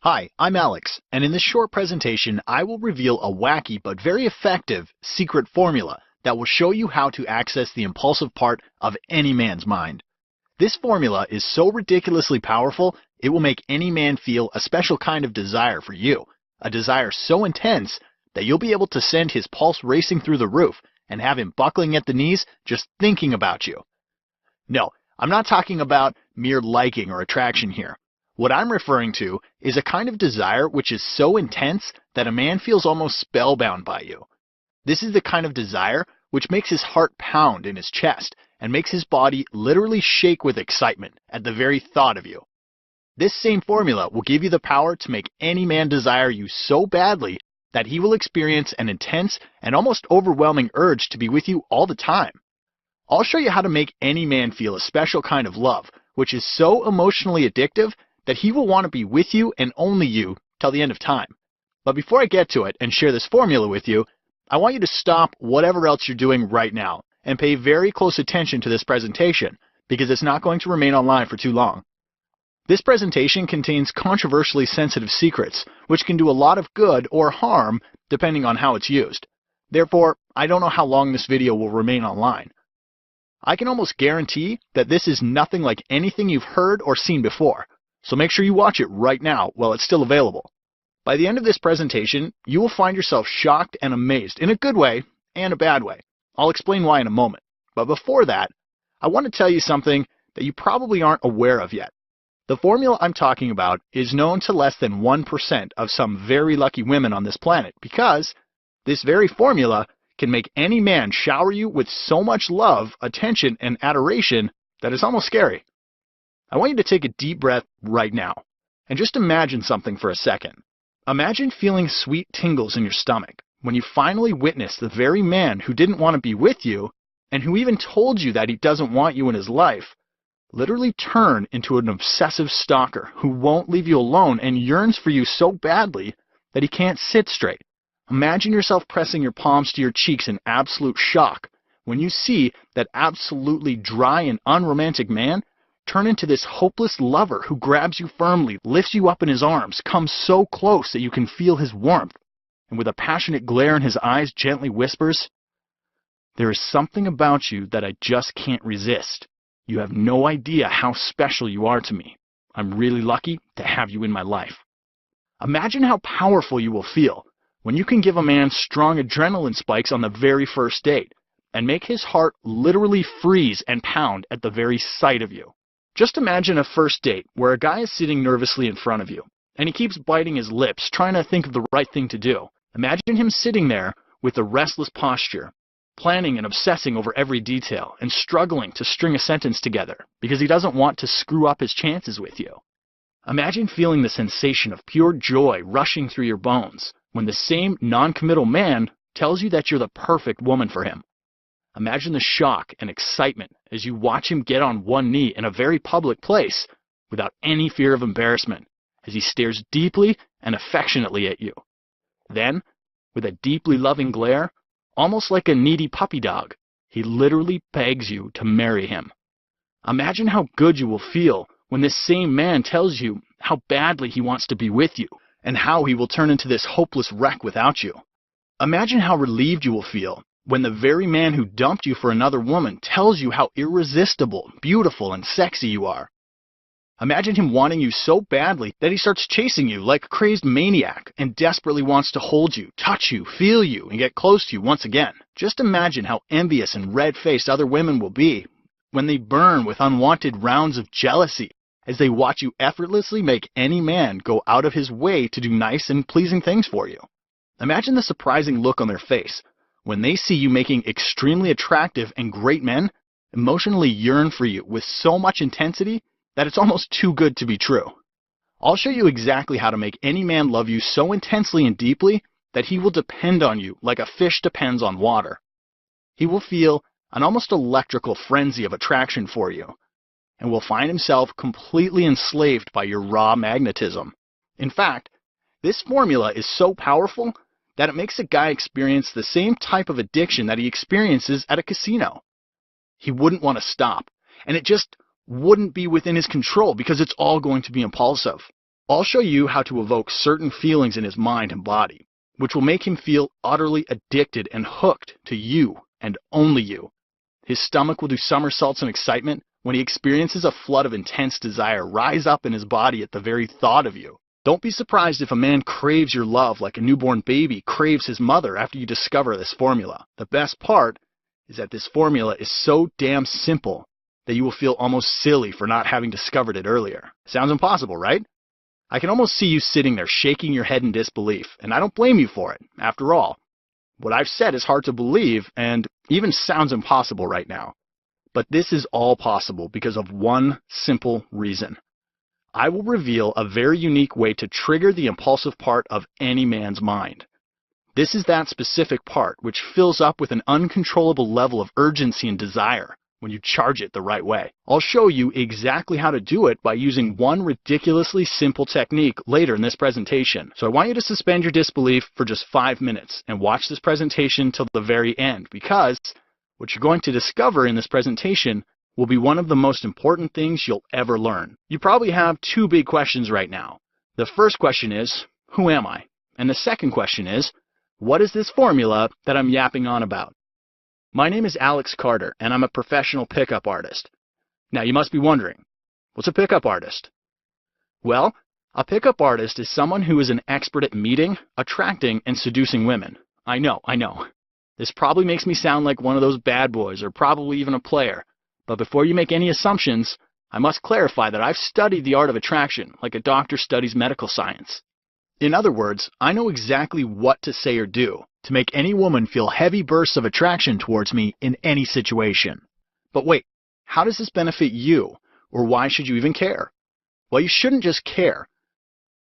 Hi, I'm Alex, and in this short presentation, I will reveal a wacky but very effective secret formula that will show you how to access the impulsive part of any man's mind. This formula is so ridiculously powerful, it will make any man feel a special kind of desire for you, a desire so intense that you'll be able to send his pulse racing through the roof and have him buckling at the knees just thinking about you. No, I'm not talking about mere liking or attraction here. What I'm referring to is a kind of desire which is so intense that a man feels almost spellbound by you. This is the kind of desire which makes his heart pound in his chest and makes his body literally shake with excitement at the very thought of you. This same formula will give you the power to make any man desire you so badly that he will experience an intense and almost overwhelming urge to be with you all the time. I'll show you how to make any man feel a special kind of love, which is so emotionally addictive that he will want to be with you and only you till the end of time. But before I get to it and share this formula with you, I want you to stop whatever else you're doing right now and pay very close attention to this presentation because it's not going to remain online for too long. This presentation contains controversially sensitive secrets, which can do a lot of good or harm depending on how it's used. Therefore, I don't know how long this video will remain online. I can almost guarantee that this is nothing like anything you've heard or seen before. So make sure you watch it right now while it's still available. By the end of this presentation, you will find yourself shocked and amazed in a good way and a bad way. I'll explain why in a moment. But before that, I want to tell you something that you probably aren't aware of yet. The formula I'm talking about is known to less than 1% of some very lucky women on this planet because this very formula can make any man shower you with so much love, attention, and adoration that it's almost scary. I want you to take a deep breath right now and just imagine something for a second. Imagine feeling sweet tingles in your stomach when you finally witness the very man who didn't want to be with you and who even told you that he doesn't want you in his life literally turn into an obsessive stalker who won't leave you alone and yearns for you so badly that he can't sit straight. Imagine yourself pressing your palms to your cheeks in absolute shock when you see that absolutely dry and unromantic man turn into this hopeless lover who grabs you firmly, lifts you up in his arms, comes so close that you can feel his warmth, and with a passionate glare in his eyes gently whispers, "There is something about you that I just can't resist. You have no idea how special you are to me. I'm really lucky to have you in my life." Imagine how powerful you will feel when you can give a man strong adrenaline spikes on the very first date and make his heart literally freeze and pound at the very sight of you. Just imagine a first date where a guy is sitting nervously in front of you, and he keeps biting his lips, trying to think of the right thing to do. Imagine him sitting there with a restless posture, planning and obsessing over every detail, and struggling to string a sentence together because he doesn't want to screw up his chances with you. Imagine feeling the sensation of pure joy rushing through your bones when the same non-committal man tells you that you're the perfect woman for him. Imagine the shock and excitement as you watch him get on one knee in a very public place without any fear of embarrassment as he stares deeply and affectionately at you. Then, with a deeply loving glare, almost like a needy puppy dog, he literally begs you to marry him. Imagine how good you will feel when this same man tells you how badly he wants to be with you and how he will turn into this hopeless wreck without you. Imagine how relieved you will feel when the very man who dumped you for another woman tells you how irresistible, beautiful, and sexy you are. Imagine him wanting you so badly that he starts chasing you like a crazed maniac and desperately wants to hold you, touch you, feel you, and get close to you once again. Just imagine how envious and red-faced other women will be when they burn with unwanted rounds of jealousy as they watch you effortlessly make any man go out of his way to do nice and pleasing things for you. Imagine the surprising look on their face when they see you making extremely attractive and great men emotionally yearn for you with so much intensity that it's almost too good to be true. I'll show you exactly how to make any man love you so intensely and deeply that he will depend on you like a fish depends on water. He will feel an almost electrical frenzy of attraction for you and will find himself completely enslaved by your raw magnetism. In fact, this formula is so powerful that it makes a guy experience the same type of addiction that he experiences at a casino. He wouldn't want to stop, and it just wouldn't be within his control because it's all going to be impulsive. I'll show you how to evoke certain feelings in his mind and body, which will make him feel utterly addicted and hooked to you and only you. His stomach will do somersaults in excitement when he experiences a flood of intense desire rise up in his body at the very thought of you. Don't be surprised if a man craves your love like a newborn baby craves his mother after you discover this formula. The best part is that this formula is so damn simple that you will feel almost silly for not having discovered it earlier. Sounds impossible, right? I can almost see you sitting there shaking your head in disbelief, and I don't blame you for it. After all, what I've said is hard to believe and even sounds impossible right now. But this is all possible because of one simple reason. I will reveal a very unique way to trigger the impulsive part of any man's mind. This is that specific part which fills up with an uncontrollable level of urgency and desire when you charge it the right way. I'll show you exactly how to do it by using one ridiculously simple technique later in this presentation. So I want you to suspend your disbelief for just 5 minutes and watch this presentation till the very end, because what you're going to discover in this presentation will be one of the most important things you'll ever learn. You probably have two big questions right now. The first question is, who am I? And the second question is, what is this formula that I'm yapping on about? My name is Alex Carter, and I'm a professional pickup artist. Now, you must be wondering, what's a pickup artist? Well, a pickup artist is someone who is an expert at meeting, attracting, and seducing women. I know. This probably makes me sound like one of those bad boys, or probably even a player. But before you make any assumptions, I must clarify that I've studied the art of attraction, like a doctor studies medical science. In other words, I know exactly what to say or do to make any woman feel heavy bursts of attraction towards me in any situation. But wait, how does this benefit you? Or why should you even care? Well, you shouldn't just care.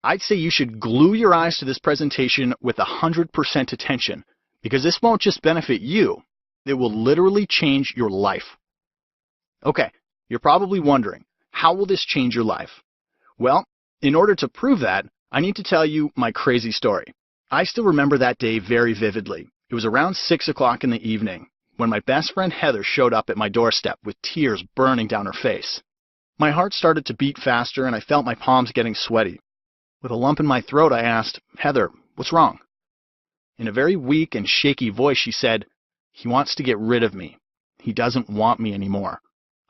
I'd say you should glue your eyes to this presentation with 100% attention, because this won't just benefit you, it will literally change your life. Okay, you're probably wondering, how will this change your life? Well, in order to prove that, I need to tell you my crazy story. I still remember that day very vividly. It was around 6 o'clock in the evening when my best friend Heather showed up at my doorstep with tears burning down her face. My heart started to beat faster and I felt my palms getting sweaty. With a lump in my throat, I asked, "Heather, what's wrong?" In a very weak and shaky voice, she said, "He wants to get rid of me. He doesn't want me anymore.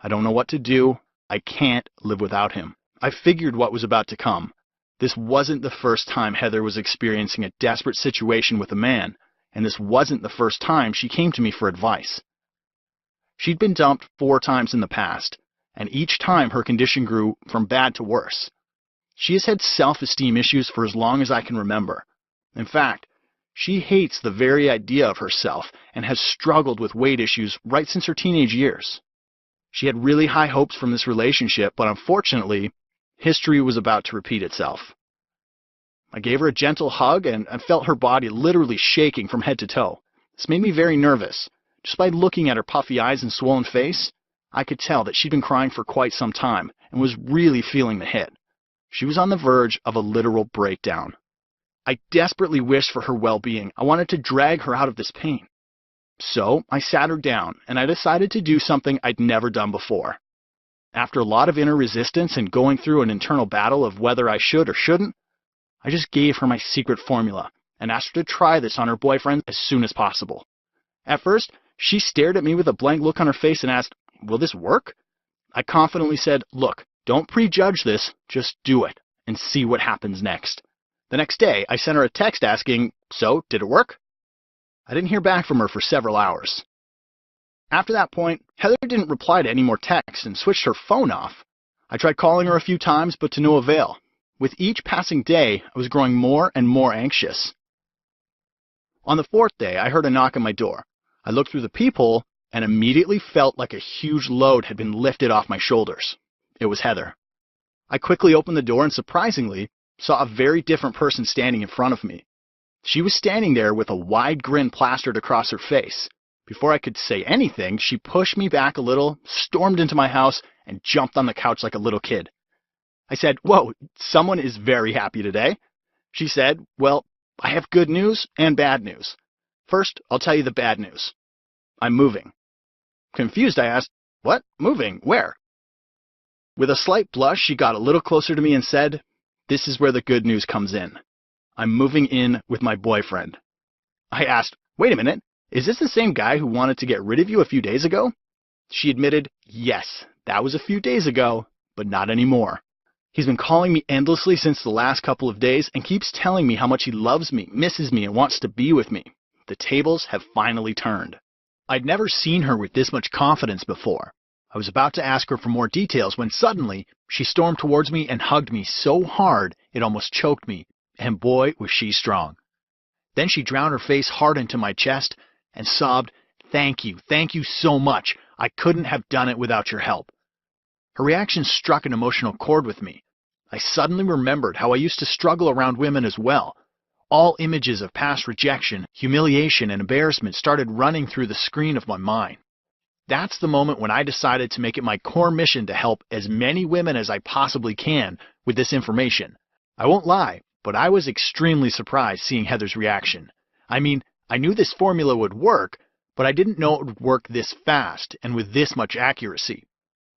I don't know what to do. I can't live without him." I figured what was about to come. This wasn't the first time Heather was experiencing a desperate situation with a man, and this wasn't the first time she came to me for advice. She'd been dumped 4 times in the past, and each time her condition grew from bad to worse. She has had self-esteem issues for as long as I can remember. In fact, she hates the very idea of herself and has struggled with weight issues right since her teenage years. She had really high hopes from this relationship, but unfortunately, history was about to repeat itself. I gave her a gentle hug and I felt her body literally shaking from head to toe. This made me very nervous. Just by looking at her puffy eyes and swollen face, I could tell that she'd been crying for quite some time and was really feeling the hit. She was on the verge of a literal breakdown. I desperately wished for her well-being. I wanted to drag her out of this pain. So I sat her down and I decided to do something I'd never done before. After a lot of inner resistance and going through an internal battle of whether I should or shouldn't, I just gave her my secret formula and asked her to try this on her boyfriend as soon as possible. At first, she stared at me with a blank look on her face and asked, "Will this work?" I confidently said, "Look, don't prejudge this, just do it and see what happens next." The next day, I sent her a text asking, "So, did it work?" I didn't hear back from her for several hours. After that point, Heather didn't reply to any more texts and switched her phone off. I tried calling her a few times, but to no avail. With each passing day, I was growing more and more anxious. On the 4th day, I heard a knock on my door. I looked through the peephole and immediately felt like a huge load had been lifted off my shoulders. It was Heather. I quickly opened the door and surprisingly saw a very different person standing in front of me. She was standing there with a wide grin plastered across her face. Before I could say anything, she pushed me back a little, stormed into my house, and jumped on the couch like a little kid. I said, "Whoa, someone is very happy today." She said, "Well, I have good news and bad news. First, I'll tell you the bad news. I'm moving." Confused, I asked, "What? Moving? Where?" With a slight blush, she got a little closer to me and said, This is where the good news comes in. I'm moving in with my boyfriend. I asked, wait a minute, is this the same guy who wanted to get rid of you a few days ago? She admitted, yes, that was a few days ago, but not anymore. He's been calling me endlessly since the last couple of days and keeps telling me how much he loves me, misses me, and wants to be with me. The tables have finally turned. I'd never seen her with this much confidence before. I was about to ask her for more details when suddenly she stormed towards me and hugged me so hard it almost choked me, and boy was she strong. Then she drowned her face hard into my chest and sobbed, thank you so much. I couldn't have done it without your help. Her reaction struck an emotional chord with me. I suddenly remembered how I used to struggle around women as well. All images of past rejection, humiliation, and embarrassment started running through the screen of my mind. That's the moment when I decided to make it my core mission to help as many women as I possibly can with this information. I won't lie, but I was extremely surprised seeing Heather's reaction. I mean, I knew this formula would work, but I didn't know it would work this fast and with this much accuracy.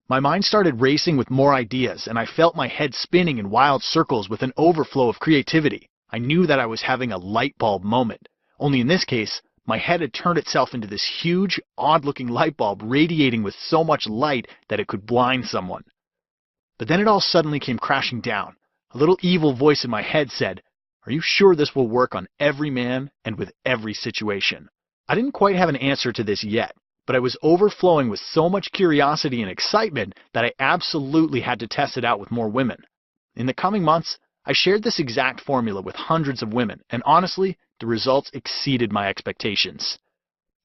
My mind started racing with more ideas, and I felt my head spinning in wild circles with an overflow of creativity. I knew that I was having a light bulb moment, only in this case, my head had turned itself into this huge, odd-looking light bulb radiating with so much light that it could blind someone. But then it all suddenly came crashing down. A little evil voice in my head said, "Are you sure this will work on every man and with every situation?" I didn't quite have an answer to this yet, but I was overflowing with so much curiosity and excitement that I absolutely had to test it out with more women. In the coming months, I shared this exact formula with hundreds of women, and honestly, the results exceeded my expectations.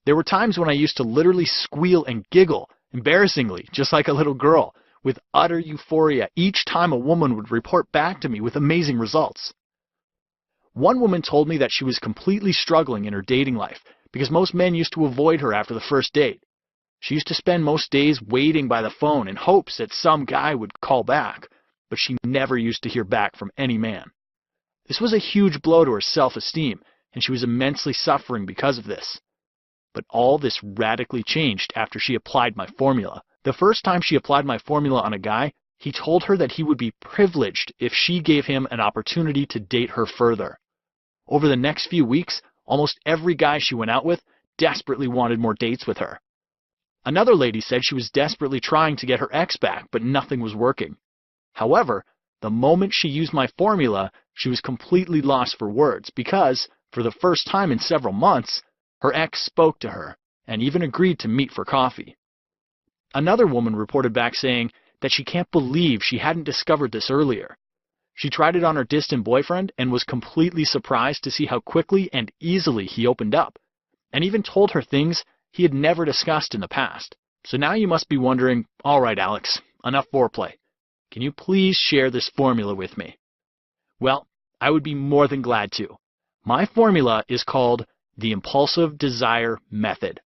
There were times when I used to literally squeal and giggle, embarrassingly, just like a little girl, with utter euphoria each time a woman would report back to me with amazing results. One woman told me that she was completely struggling in her dating life because most men used to avoid her after the first date. She used to spend most days waiting by the phone in hopes that some guy would call back, but she never used to hear back from any man. This was a huge blow to her self-esteem, and she was immensely suffering because of this. But all this radically changed after she applied my formula. The first time she applied my formula on a guy, he told her that he would be privileged if she gave him an opportunity to date her further. Over the next few weeks, almost every guy she went out with desperately wanted more dates with her. Another lady said she was desperately trying to get her ex back, but nothing was working. However, the moment she used my formula, she was completely lost for words because, for the first time in several months, her ex spoke to her and even agreed to meet for coffee. Another woman reported back saying that she can't believe she hadn't discovered this earlier. She tried it on her distant boyfriend and was completely surprised to see how quickly and easily he opened up, and even told her things he had never discussed in the past. So now you must be wondering, all right, Alex, enough foreplay. Can you please share this formula with me? Well, I would be more than glad to. My formula is called the Impulsive Desire Method.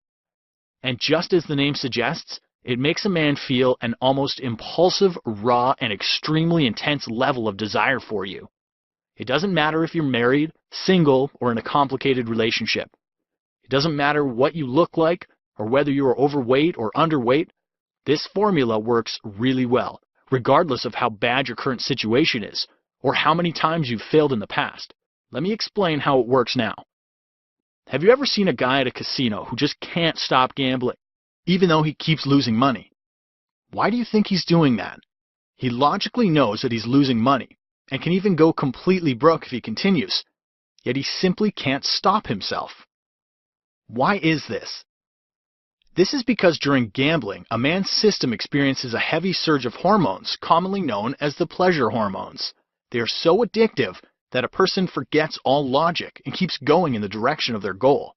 And just as the name suggests, it makes a man feel an almost impulsive, raw, and extremely intense level of desire for you. It doesn't matter if you're married, single, or in a complicated relationship. It doesn't matter what you look like or whether you are overweight or underweight. This formula works really well, regardless of how bad your current situation is or how many times you've failed in the past. Let me explain how it works now. Have you ever seen a guy at a casino who just can't stop gambling, even though he keeps losing money? Why do you think he's doing that? He logically knows that he's losing money and can even go completely broke if he continues, yet he simply can't stop himself. Why is this? This is because during gambling, a man's system experiences a heavy surge of hormones, commonly known as the pleasure hormones. They are so addictive that a person forgets all logic and keeps going in the direction of their goal.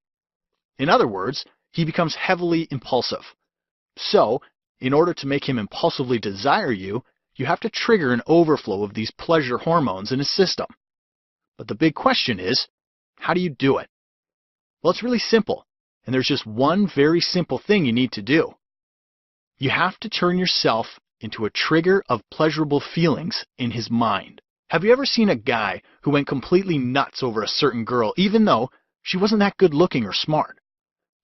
In other words, he becomes heavily impulsive. So, in order to make him impulsively desire you, you have to trigger an overflow of these pleasure hormones in his system. But the big question is, how do you do it? Well, it's really simple, and there's just one very simple thing you need to do. You have to turn yourself into a trigger of pleasurable feelings in his mind. Have you ever seen a guy who went completely nuts over a certain girl, even though she wasn't that good looking or smart?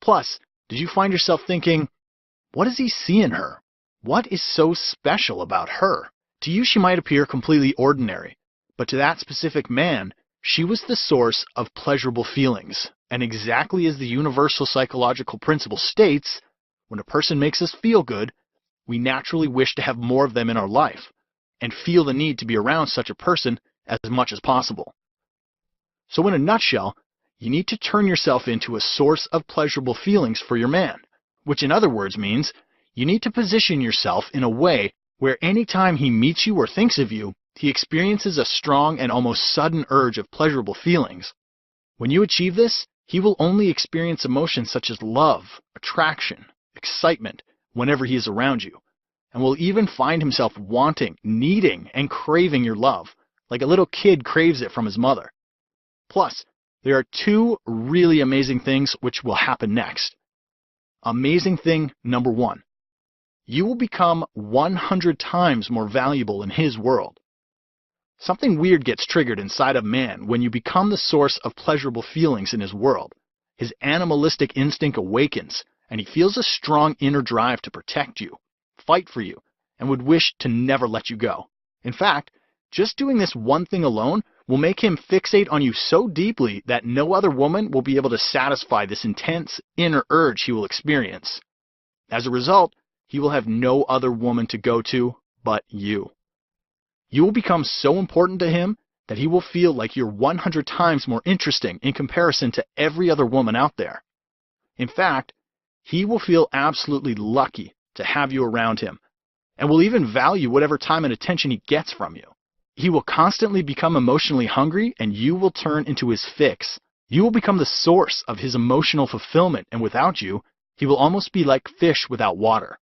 Plus, did you find yourself thinking, what does he see in her? What is so special about her? To you, she might appear completely ordinary, But to that specific man, she was the source of pleasurable feelings. And exactly as the universal psychological principle states, when a person makes us feel good, we naturally wish to have more of them in our life and feel the need to be around such a person as much as possible. So in a nutshell, you need to turn yourself into a source of pleasurable feelings for your man, which in other words means you need to position yourself in a way where any time he meets you or thinks of you, he experiences a strong and almost sudden urge of pleasurable feelings. When you achieve this, he will only experience emotions such as love, attraction, excitement whenever he is around you, and will even find himself wanting, needing, and craving your love, like a little kid craves it from his mother. Plus, there are two really amazing things which will happen next. Amazing thing number one, you will become 100 times more valuable in his world. Something weird gets triggered inside of man when you become the source of pleasurable feelings in his world. His animalistic instinct awakens, and he feels a strong inner drive to protect you, fight for you, and would wish to never let you go. In fact, just doing this one thing alone will make him fixate on you so deeply that no other woman will be able to satisfy this intense inner urge he will experience. As a result, he will have no other woman to go to but you. You will become so important to him that he will feel like you're 100 times more interesting in comparison to every other woman out there. In fact, he will feel absolutely lucky to have you around him, and will even value whatever time and attention he gets from you. He will constantly become emotionally hungry, and you will turn into his fix. You will become the source of his emotional fulfillment, and without you, he will almost be like fish without water.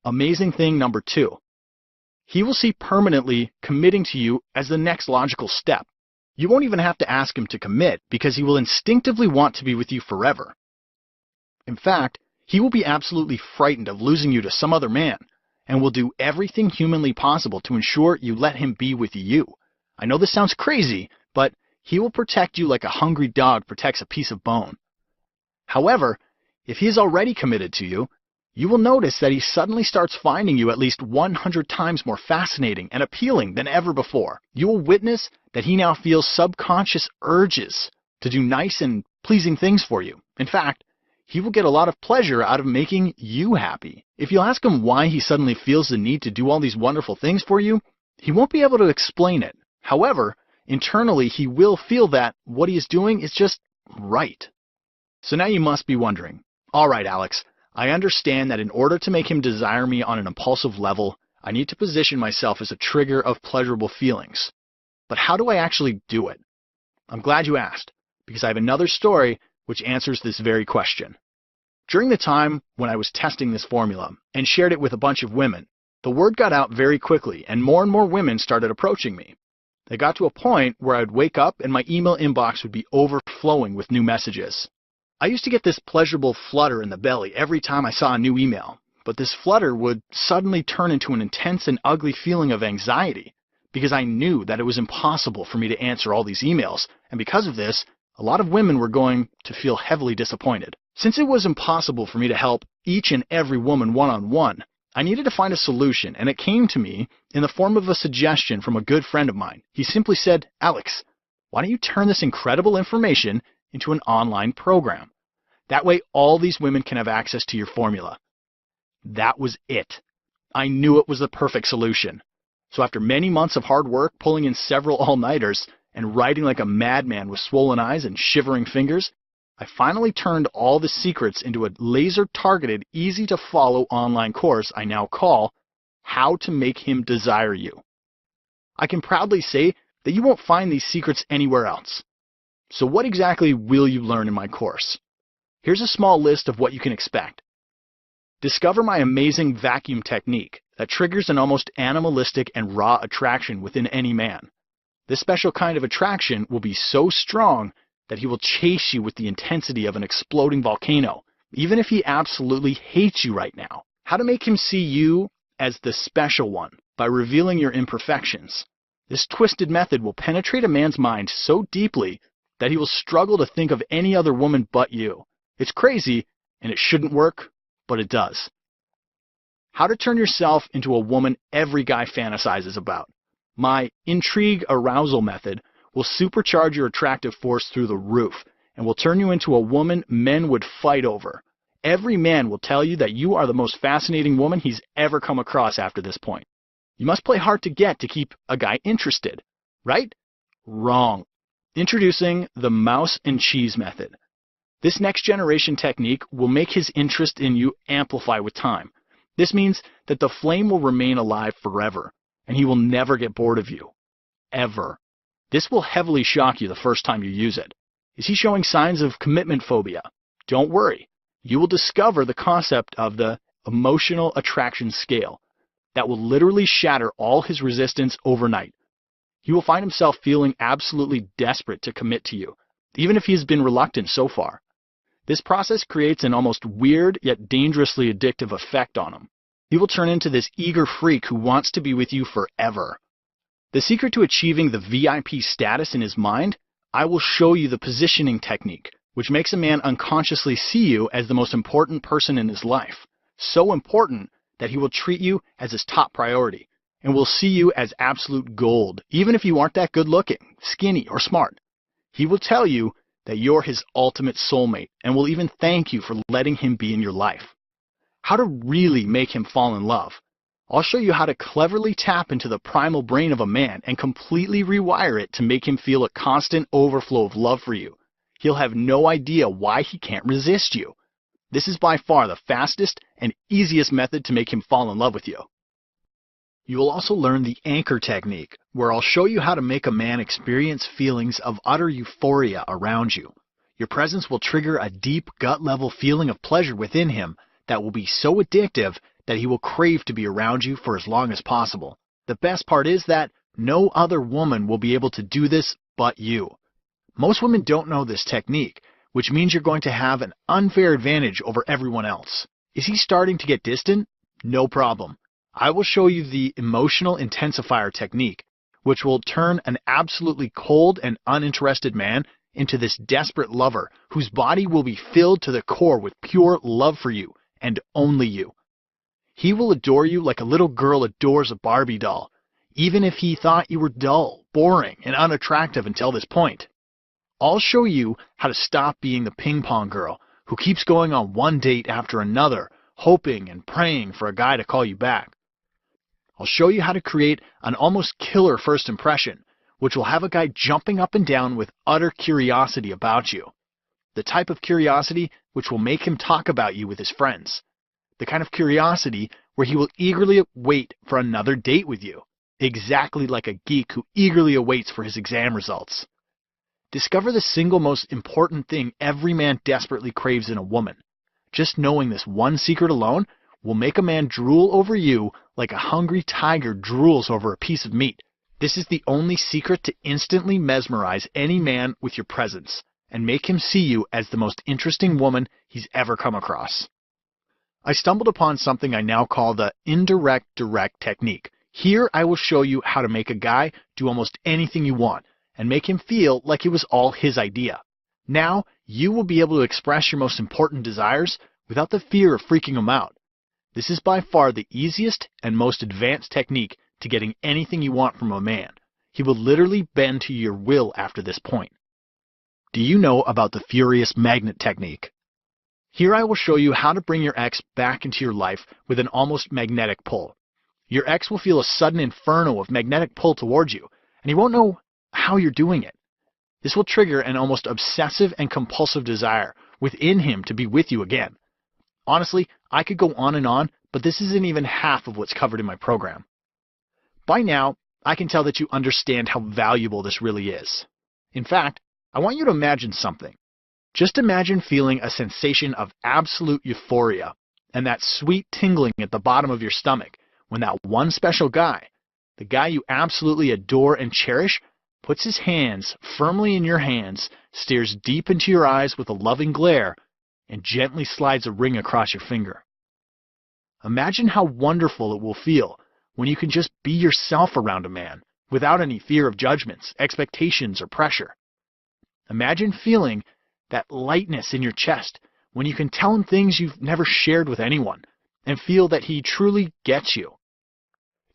Amazing thing number two. He will see permanently committing to you as the next logical step. You won't even have to ask him to commit because he will instinctively want to be with you forever. In fact, he will be absolutely frightened of losing you to some other man and will do everything humanly possible to ensure you let him be with you. I know this sounds crazy, but he will protect you like a hungry dog protects a piece of bone. However, if he is already committed to you, you will notice that he suddenly starts finding you at least 100 times more fascinating and appealing than ever before. You will witness that he now feels subconscious urges to do nice and pleasing things for you. In fact, he will get a lot of pleasure out of making you happy. If you ask him why he suddenly feels the need to do all these wonderful things for you, he won't be able to explain it. However, internally he will feel that what he is doing is just right. So now you must be wondering, all right, Alex, I understand that in order to make him desire me on an impulsive level, I need to position myself as a trigger of pleasurable feelings. But how do I actually do it? I'm glad you asked, because I have another story which answers this very question. During the time when I was testing this formula and shared it with a bunch of women, the word got out very quickly and more women started approaching me. They got to a point where I would wake up and my email inbox would be overflowing with new messages. I used to get this pleasurable flutter in the belly every time I saw a new email, but this flutter would suddenly turn into an intense and ugly feeling of anxiety because I knew that it was impossible for me to answer all these emails, and because of this, a lot of women were going to feel heavily disappointed. Since it was impossible for me to help each and every woman one-on-one, I needed to find a solution, and it came to me in the form of a suggestion from a good friend of mine. He simply said, Alex, why don't you turn this incredible information into an online program? That way all these women can have access to your formula. That was it. I knew it was the perfect solution. So after many months of hard work, pulling in several all-nighters, and writing like a madman with swollen eyes and shivering fingers, I finally turned all the secrets into a laser-targeted, easy-to-follow online course I now call How to Make Him Desire You. I can proudly say that you won't find these secrets anywhere else. So what exactly will you learn in my course? Here's a small list of what you can expect. Discover my amazing vacuum technique that triggers an almost animalistic and raw attraction within any man. This special kind of attraction will be so strong that he will chase you with the intensity of an exploding volcano, even if he absolutely hates you right now. How to make him see you as the special one by revealing your imperfections. This twisted method will penetrate a man's mind so deeply that he will struggle to think of any other woman but you. It's crazy, and it shouldn't work, but it does. How to turn yourself into a woman every guy fantasizes about. My intrigue arousal method will supercharge your attractive force through the roof and will turn you into a woman men would fight over. Every man will tell you that you are the most fascinating woman he's ever come across after this point. You must play hard to get to keep a guy interested, right? Wrong. Introducing the mouse and cheese method. This next generation technique will make his interest in you amplify with time. This means that the flame will remain alive forever, and he will never get bored of you. Ever. This will heavily shock you the first time you use it. Is he showing signs of commitment phobia? Don't worry. You will discover the concept of the emotional attraction scale that will literally shatter all his resistance overnight. He will find himself feeling absolutely desperate to commit to you, even if he has been reluctant so far. This process creates an almost weird yet dangerously addictive effect on him. He will turn into this eager freak who wants to be with you forever. The secret to achieving the VIP status in his mind, I will show you the positioning technique, which makes a man unconsciously see you as the most important person in his life. So important that he will treat you as his top priority and will see you as absolute gold, even if you aren't that good looking, skinny, or smart. He will tell you that you're his ultimate soulmate and will even thank you for letting him be in your life. How to really make him fall in love. I'll show you how to cleverly tap into the primal brain of a man and completely rewire it to make him feel a constant overflow of love for you. He'll have no idea why he can't resist you. This is by far the fastest and easiest method to make him fall in love with you. You will also learn the anchor technique, where I'll show you how to make a man experience feelings of utter euphoria around you. Your presence will trigger a deep gut-level feeling of pleasure within him that will be so addictive that he will crave to be around you for as long as possible. The best part is that no other woman will be able to do this but you. Most women don't know this technique, which means you're going to have an unfair advantage over everyone else. Is he starting to get distant? No problem. I will show you the emotional intensifier technique, which will turn an absolutely cold and uninterested man into this desperate lover whose body will be filled to the core with pure love for you and only you. He will adore you like a little girl adores a Barbie doll, even if he thought you were dull, boring, and unattractive until this point. I'll show you how to stop being the ping pong girl who keeps going on one date after another, hoping and praying for a guy to call you back. I'll show you how to create an almost killer first impression, which will have a guy jumping up and down with utter curiosity about you. The type of curiosity which will make him talk about you with his friends. The kind of curiosity where he will eagerly wait for another date with you, exactly like a geek who eagerly awaits for his exam results. Discover the single most important thing every man desperately craves in a woman. Just knowing this one secret alone will make a man drool over you like a hungry tiger drools over a piece of meat. This is the only secret to instantly mesmerize any man with your presence and make him see you as the most interesting woman he's ever come across. I stumbled upon something I now call the indirect direct technique. Here I will show you how to make a guy do almost anything you want and make him feel like it was all his idea. Now you will be able to express your most important desires without the fear of freaking him out. This is by far the easiest and most advanced technique to getting anything you want from a man. He will literally bend to your will after this point. Do you know about the furious magnet technique? Here I will show you how to bring your ex back into your life with an almost magnetic pull. Your ex will feel a sudden inferno of magnetic pull towards you, and he won't know how you're doing it. This will trigger an almost obsessive and compulsive desire within him to be with you again. Honestly, I could go on and on, but this isn't even half of what's covered in my program. By now, I can tell that you understand how valuable this really is. In fact, I want you to imagine something. Just imagine feeling a sensation of absolute euphoria and that sweet tingling at the bottom of your stomach when that one special guy, the guy you absolutely adore and cherish, puts his hands firmly in your hands, stares deep into your eyes with a loving glare, and gently slides a ring across your finger. Imagine how wonderful it will feel when you can just be yourself around a man without any fear of judgments, expectations, or pressure. Imagine feeling that lightness in your chest when you can tell him things you've never shared with anyone and feel that he truly gets you.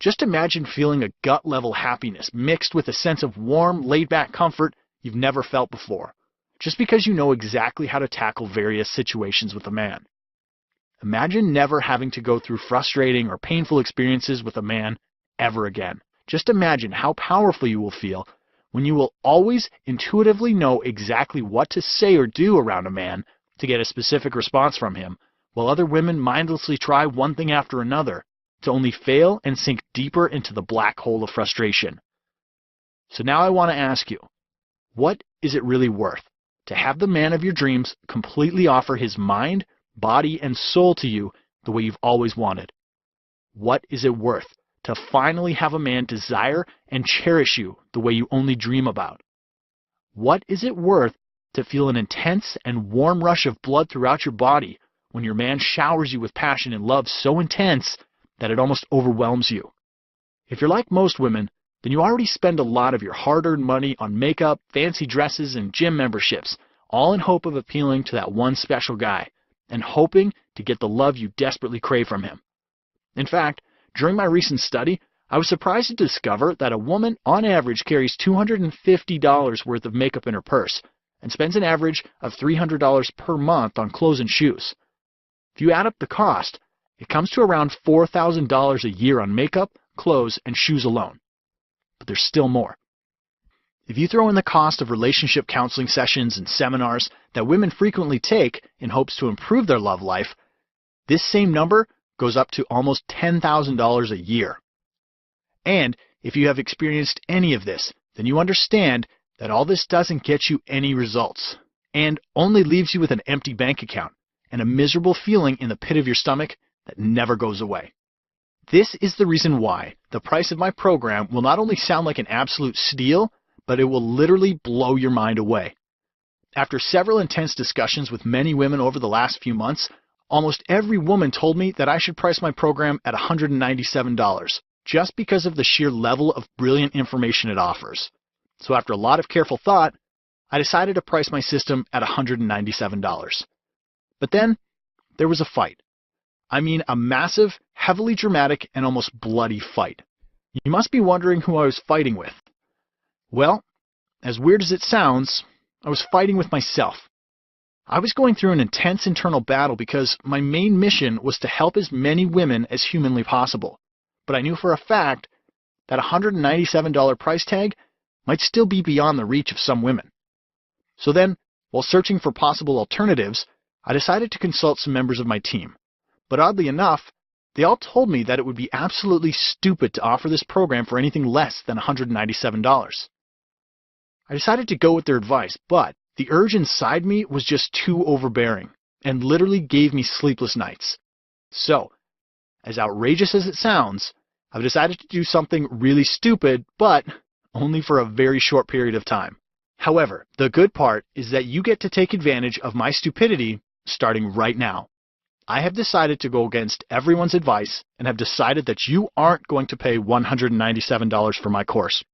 Just imagine feeling a gut-level happiness mixed with a sense of warm, laid-back comfort you've never felt before, just because you know exactly how to tackle various situations with a man. Imagine never having to go through frustrating or painful experiences with a man ever again. Just imagine how powerful you will feel when you will always intuitively know exactly what to say or do around a man to get a specific response from him, while other women mindlessly try one thing after another to only fail and sink deeper into the black hole of frustration. So now I want to ask you, what is it really worth to have the man of your dreams completely offer his mind, body, and soul to you the way you've always wanted? What is it worth to finally have a man desire and cherish you the way you only dream about? What is it worth to feel an intense and warm rush of blood throughout your body when your man showers you with passion and love so intense that it almost overwhelms you? If you're like most women, then you already spend a lot of your hard-earned money on makeup, fancy dresses, and gym memberships, all in hope of appealing to that one special guy, and hoping to get the love you desperately crave from him. In fact, during my recent study, I was surprised to discover that a woman on average carries $250 worth of makeup in her purse and spends an average of $300 per month on clothes and shoes. If you add up the cost, it comes to around $4,000 a year on makeup, clothes, and shoes alone. But there's still more. If you throw in the cost of relationship counseling sessions and seminars that women frequently take in hopes to improve their love life, this same number goes up to almost $10,000 a year. And if you have experienced any of this, then you understand that all this doesn't get you any results and only leaves you with an empty bank account and a miserable feeling in the pit of your stomach that never goes away. This is the reason why the price of my program will not only sound like an absolute steal, but it will literally blow your mind away. After several intense discussions with many women over the last few months, almost every woman told me that I should price my program at $197, just because of the sheer level of brilliant information it offers. So after a lot of careful thought, I decided to price my system at $197. But then there was a fight. I mean, a massive, heavily dramatic, and almost bloody fight. You must be wondering who I was fighting with. Well, as weird as it sounds, I was fighting with myself. I was going through an intense internal battle because my main mission was to help as many women as humanly possible. But I knew for a fact that a $197 price tag might still be beyond the reach of some women. So then, while searching for possible alternatives, I decided to consult some members of my team. But oddly enough, they all told me that it would be absolutely stupid to offer this program for anything less than $197. I decided to go with their advice, but the urge inside me was just too overbearing and literally gave me sleepless nights. So, as outrageous as it sounds, I've decided to do something really stupid, but only for a very short period of time. However, the good part is that you get to take advantage of my stupidity starting right now. I have decided to go against everyone's advice and have decided that you aren't going to pay $197 for my course.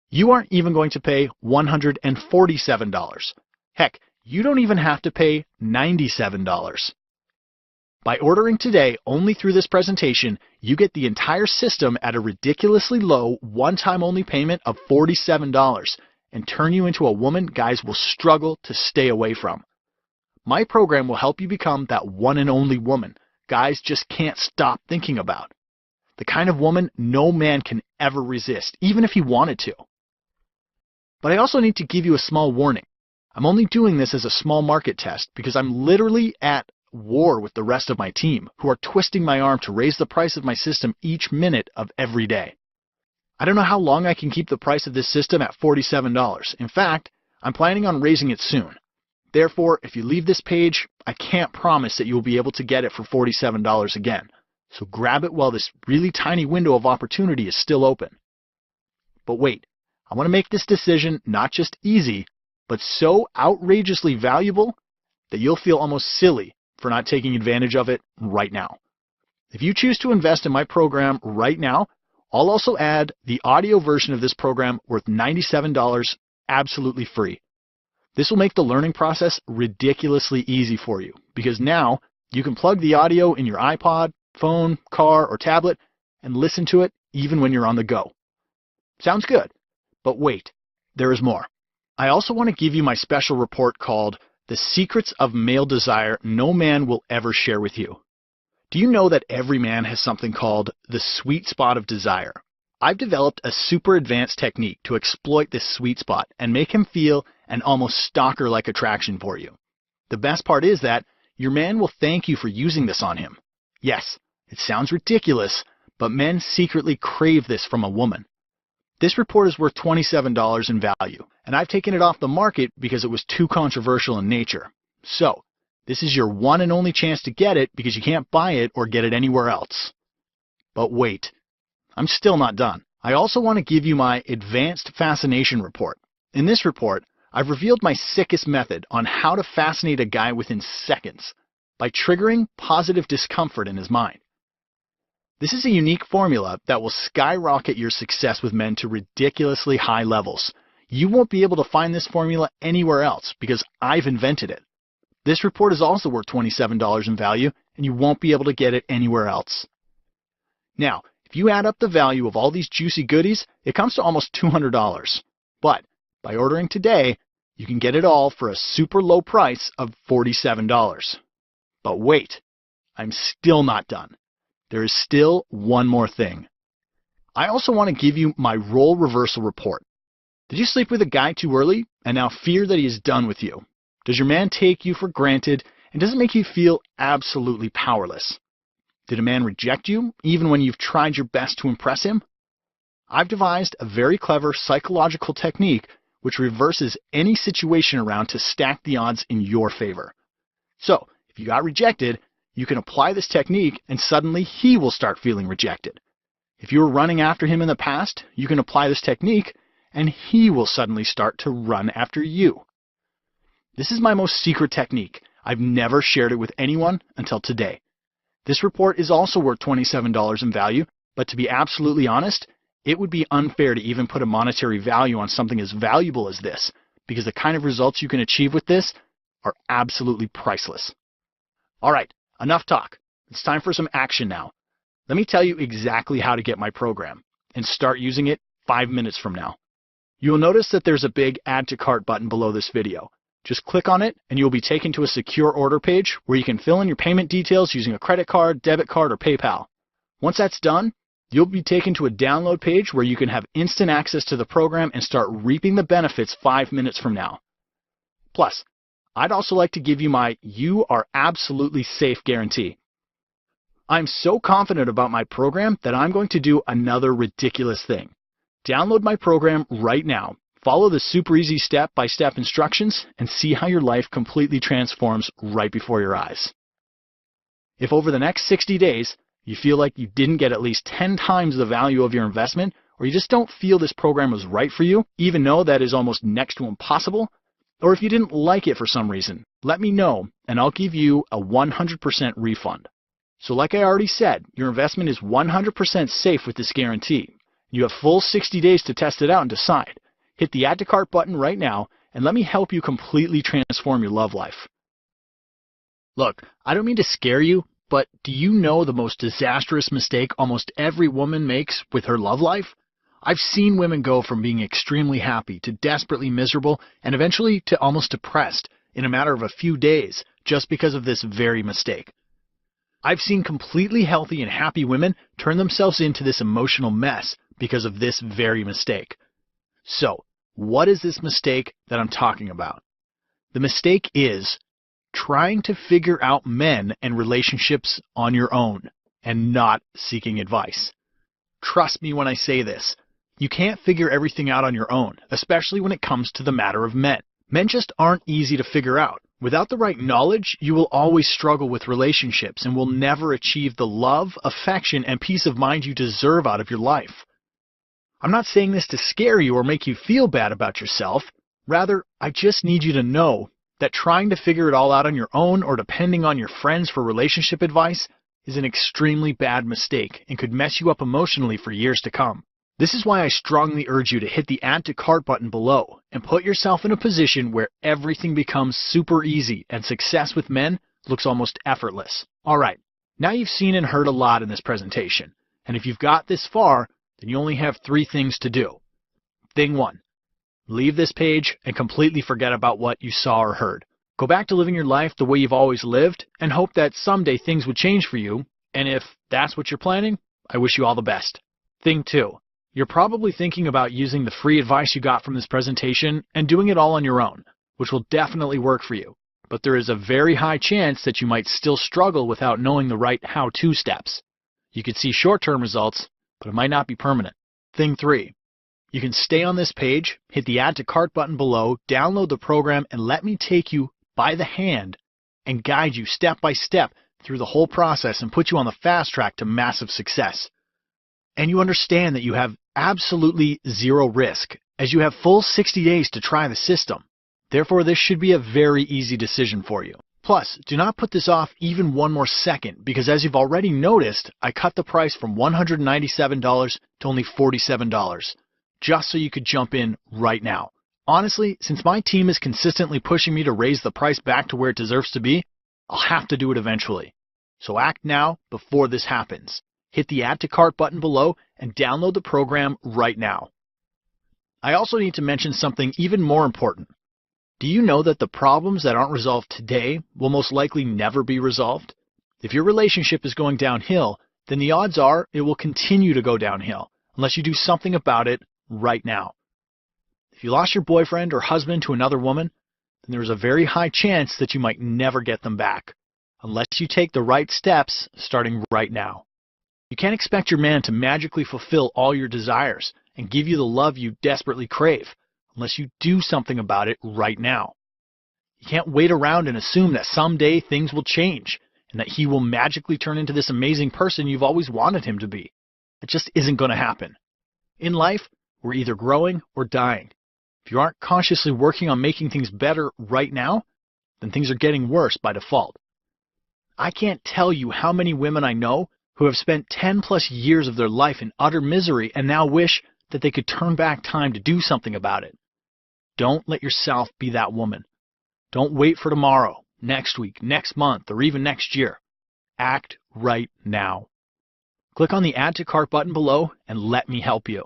You aren't even going to pay $147. Heck, you don't even have to pay $97. By ordering today only through this presentation, you get the entire system at a ridiculously low, one-time only payment of $47 and turn you into a woman guys will struggle to stay away from. My program will help you become that one and only woman guys just can't stop thinking about. The kind of woman no man can ever resist, even if he wanted to. But I also need to give you a small warning. I'm only doing this as a small market test because I'm literally at war with the rest of my team who are twisting my arm to raise the price of my system each minute of every day. I don't know how long I can keep the price of this system at $47. In fact, I'm planning on raising it soon. Therefore, if you leave this page, I can't promise that you will be able to get it for $47 again. So grab it while this really tiny window of opportunity is still open. But wait, I want to make this decision not just easy, but so outrageously valuable that you'll feel almost silly for not taking advantage of it right now. If you choose to invest in my program right now, I'll also add the audio version of this program worth $97 absolutely free. This will make the learning process ridiculously easy for you because now you can plug the audio in your iPod, phone, car, or tablet and listen to it even when you're on the go. Sounds good, but wait, there is more. I also want to give you my special report called The Secrets of Male Desire No Man Will Ever Share With You. Do you know that every man has something called the sweet spot of desire? I've developed a super advanced technique to exploit this sweet spot and make him feel an almost stalker-like attraction for you. The best part is that your man will thank you for using this on him. Yes, it sounds ridiculous, but men secretly crave this from a woman. This report is worth $27 in value, and I've taken it off the market because it was too controversial in nature. So, this is your one and only chance to get it because you can't buy it or get it anywhere else. But wait, I'm still not done. I also want to give you my Advanced Fascination Report. In this report, I've revealed my sickest method on how to fascinate a guy within seconds by triggering positive discomfort in his mind. This is a unique formula that will skyrocket your success with men to ridiculously high levels. You won't be able to find this formula anywhere else because I've invented it. This report is also worth $27 in value, and you won't be able to get it anywhere else. Now, if you add up the value of all these juicy goodies, it comes to almost $200. But by ordering today, you can get it all for a super low price of $47. But wait, I'm still not done. There is still one more thing. I also want to give you my role reversal report. Did you sleep with a guy too early and now fear that he is done with you? Does your man take you for granted, and does it make you feel absolutely powerless? Did a man reject you even when you've tried your best to impress him? I've devised a very clever psychological technique which reverses any situation around to stack the odds in your favor. So, if you got rejected, you can apply this technique and suddenly he will start feeling rejected. If you were running after him in the past, you can apply this technique and he will suddenly start to run after you. This is my most secret technique. I've never shared it with anyone until today. This report is also worth $27 in value, but to be absolutely honest, it would be unfair to even put a monetary value on something as valuable as this, because the kind of results you can achieve with this are absolutely priceless. All right, enough talk. It's time for some action now. Let me tell you exactly how to get my program and start using it 5 minutes from now. You will notice that there's a big Add to Cart button below this video. Just click on it and you'll be taken to a secure order page where you can fill in your payment details using a credit card, debit card, or PayPal. Once that's done, you'll be taken to a download page where you can have instant access to the program and start reaping the benefits 5 minutes from now. Plus, I'd also like to give you my "You Are Absolutely Safe" guarantee. I'm so confident about my program that I'm going to do another ridiculous thing. Download my program right now. Follow the super easy step-by-step instructions and see how your life completely transforms right before your eyes. If over the next 60 days you feel like you didn't get at least 10 times the value of your investment, or you just don't feel this program was right for you, even though that is almost next to impossible, or if you didn't like it for some reason, let me know and I'll give you a 100% refund. So like I already said, your investment is 100% safe with this guarantee. You have full 60 days to test it out and decide. Hit the Add to Cart button right now and let me help you completely transform your love life. Look, I don't mean to scare you, but do you know the most disastrous mistake almost every woman makes with her love life? I've seen women go from being extremely happy to desperately miserable and eventually to almost depressed in a matter of a few days just because of this very mistake. I've seen completely healthy and happy women turn themselves into this emotional mess because of this very mistake. So, what is this mistake that I'm talking about? The mistake is trying to figure out men and relationships on your own and not seeking advice. Trust me when I say this. You can't figure everything out on your own, especially when it comes to the matter of men. Men just aren't easy to figure out. Without the right knowledge, you will always struggle with relationships and will never achieve the love, affection, and peace of mind you deserve out of your life. I'm not saying this to scare you or make you feel bad about yourself. Rather, I just need you to know that trying to figure it all out on your own or depending on your friends for relationship advice is an extremely bad mistake and could mess you up emotionally for years to come. This is why I strongly urge you to hit the Add to Cart button below and put yourself in a position where everything becomes super easy and success with men looks almost effortless. Alright, now you've seen and heard a lot in this presentation, and if you've got this far, then you only have 3 things to do. Thing 1. Leave this page and completely forget about what you saw or heard. Go back to living your life the way you've always lived and hope that someday things would change for you, and if that's what you're planning, I wish you all the best. Thing 2. You're probably thinking about using the free advice you got from this presentation and doing it all on your own, which will definitely work for you. But there is a very high chance that you might still struggle without knowing the right how-to steps. You could see short-term results, but it might not be permanent. Thing 3. You can stay on this page, hit the Add to Cart button below, download the program, and let me take you by the hand and guide you step by step through the whole process and put you on the fast track to massive success. And you understand that you have absolutely zero risk, as you have full 60 days to try the system. Therefore, this should be a very easy decision for you. Plus, do not put this off even one more second, because as you've already noticed, I cut the price from $197 to only $47, just so you could jump in right now. Honestly, since my team is consistently pushing me to raise the price back to where it deserves to be, I'll have to do it eventually. So act now before this happens. Hit the Add to Cart button below and download the program right now. I also need to mention something even more important. Do you know that the problems that aren't resolved today will most likely never be resolved? If your relationship is going downhill, then the odds are it will continue to go downhill unless you do something about it right now. If you lost your boyfriend or husband to another woman, then there is a very high chance that you might never get them back, unless you take the right steps starting right now. You can't expect your man to magically fulfill all your desires and give you the love you desperately crave, unless you do something about it right now. You can't wait around and assume that someday things will change and that he will magically turn into this amazing person you've always wanted him to be. It just isn't going to happen. In life, we're either growing or dying. If you aren't consciously working on making things better right now, then things are getting worse by default. I can't tell you how many women I know who have spent 10 plus years of their life in utter misery and now wish that they could turn back time to do something about it. Don't let yourself be that woman. Don't wait for tomorrow, next week, next month, or even next year. Act right now. Click on the Add to Cart button below and let me help you.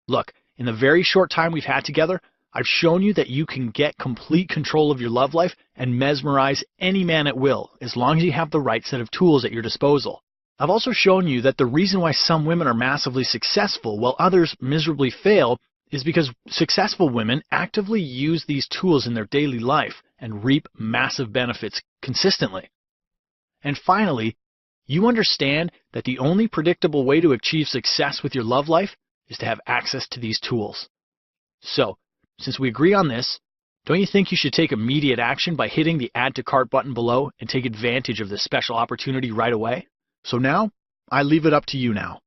Look, in the very short time we've had together, I've shown you that you can get complete control of your love life and mesmerize any man at will, as long as you have the right set of tools at your disposal. I've also shown you that the reason why some women are massively successful while others miserably fail is because successful women actively use these tools in their daily life and reap massive benefits consistently. And finally, you understand that the only predictable way to achieve success with your love life is to have access to these tools. So, since we agree on this, don't you think you should take immediate action by hitting the Add to Cart button below and take advantage of this special opportunity right away? So now, I leave it up to you now.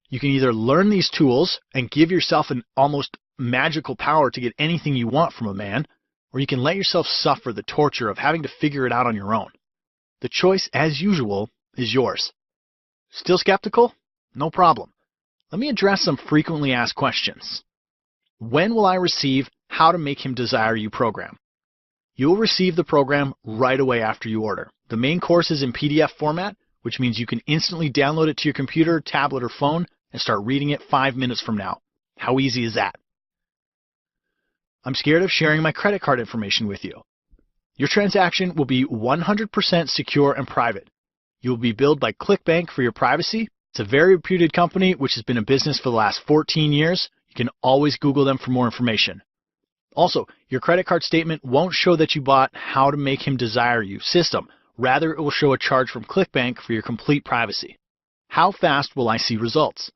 You can either learn these tools and give yourself an almost magical power to get anything you want from a man, or you can let yourself suffer the torture of having to figure it out on your own. The choice, as usual, is yours. Still skeptical? No problem. Let me address some frequently asked questions. When will I receive How to Make Him Desire You program? You will receive the program right away after you order. The main course is in PDF format, which means you can instantly download it to your computer, tablet, or phone and start reading it 5 minutes from now. How easy is that? I'm scared of sharing my credit card information with you. Your transaction will be 100% secure and private. You will be billed by ClickBank for your privacy. It's a very reputed company which has been in business for the last 14 years. You can always Google them for more information. Also, your credit card statement won't show that you bought How to Make Him Desire You system. Rather, it will show a charge from ClickBank for your complete privacy. How fast will I see results?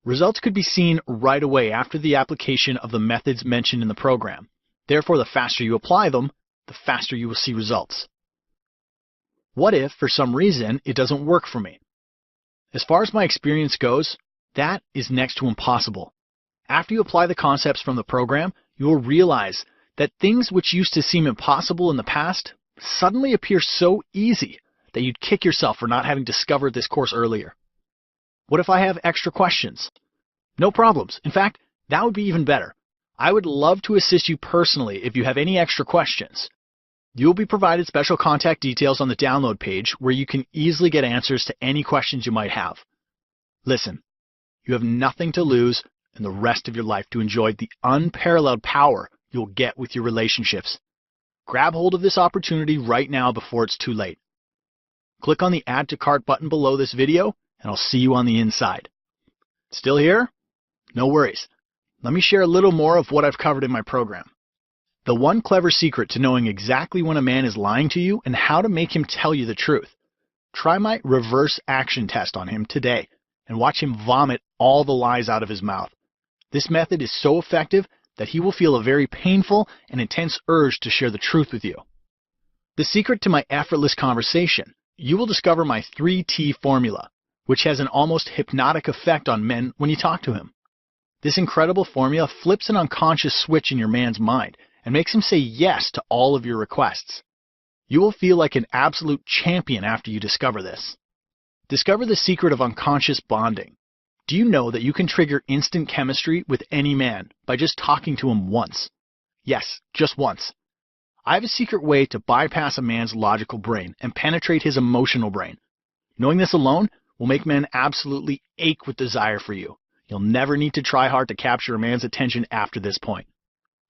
Results could be seen right away after the application of the methods mentioned in the program. Therefore, the faster you apply them, the faster you will see results. What if, for some reason, it doesn't work for me? As far as my experience goes, that is next to impossible. After you apply the concepts from the program, you will realize that things which used to seem impossible in the past suddenly appear so easy that you'd kick yourself for not having discovered this course earlier. What if I have extra questions? No problems. In fact, that would be even better. I would love to assist you personally if you have any extra questions. You will be provided special contact details on the download page where you can easily get answers to any questions you might have. Listen, You have nothing to lose and the rest of your life to enjoy the unparalleled power you'll get with your relationships. Grab hold of this opportunity right now before it's too late. Click on the Add to Cart button below this video, and I'll see you on the inside. Still here? No worries. Let me share a little more of what I've covered in my program. The one clever secret to knowing exactly when a man is lying to you and how to make him tell you the truth. Try my reverse action test on him today and watch him vomit all the lies out of his mouth. This method is so effective that he will feel a very painful and intense urge to share the truth with you. The secret to my effortless conversation. You will discover my 3T formula, which has an almost hypnotic effect on men when you talk to him. This incredible formula flips an unconscious switch in your man's mind and makes him say yes to all of your requests. You will feel like an absolute champion after you discover this. Discover the secret of unconscious bonding. Do you know that you can trigger instant chemistry with any man by just talking to him once? Yes, just once. I have a secret way to bypass a man's logical brain and penetrate his emotional brain. Knowing this alone will make men absolutely ache with desire for you. You'll never need to try hard to capture a man's attention after this point.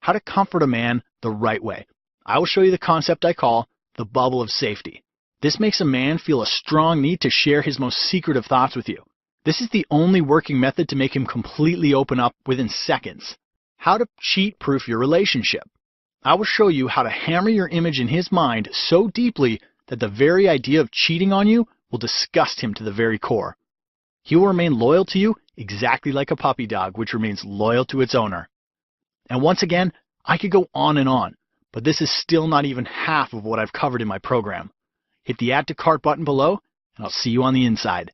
How to comfort a man the right way. I will show you the concept I call the bubble of safety. This makes a man feel a strong need to share his most secretive thoughts with you. This is the only working method to make him completely open up within seconds. How to cheat-proof your relationship. I will show you how to hammer your image in his mind so deeply that the very idea of cheating on you will disgust him to the very core. He will remain loyal to you exactly like a puppy dog, which remains loyal to its owner. And once again, I could go on, but this is still not even half of what I've covered in my program. Hit the Add to Cart button below, and I'll see you on the inside.